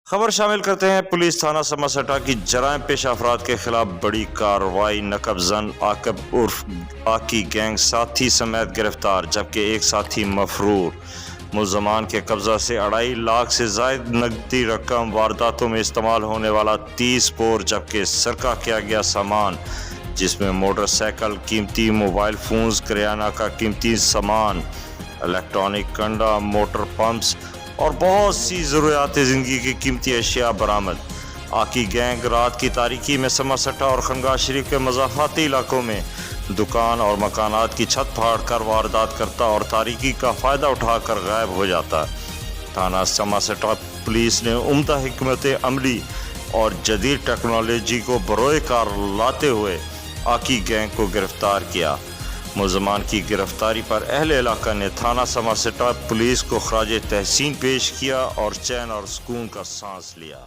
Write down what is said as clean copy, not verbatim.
خبر شامل کرتے ہیں پولیس تھانہ سماسٹا کی جرائم پیشہ افراد کے خلاف بڑی کارروائی۔ نقب زن عاقب عرف آکی گینگ ساتھی سمیت گرفتار، جبکہ ایک ساتھی مفرور۔ ملزمان کے قبضہ سے 2.5 لاکھ سے زائد نقدی رقم، وارداتوں میں استعمال ہونے والا 30 بور، جبکہ سرقہ کیا گیا سامان جس میں موٹر سائیکل، قیمتی موبائل فونز، کریانہ کا قیمتی سامان، الیکٹرانک کنڈا، موٹر پمپس اور بہت سی ضروریات زندگی کی قیمتی اشیاء برآمد۔ آکی گینگ رات کی تاریکی میں سماسٹا اور خانقاہ شریف کے مضافاتی علاقوں میں دکان اور مکانات کی چھت پھاڑ کر واردات کرتا اور تاریکی کا فائدہ اٹھا کر غائب ہو جاتا۔ تھانہ سماسٹا پولیس نے عمدہ حکمت عملی اور جدید ٹیکنالوجی کو بروئے کار لاتے ہوئے آکی گینگ کو گرفتار کیا۔ ملزمان کی گرفتاری پر اہل علاقہ نے تھانہ سماسٹا پولیس کو خراج تحسین پیش کیا اور چین اور سکون کا سانس لیا۔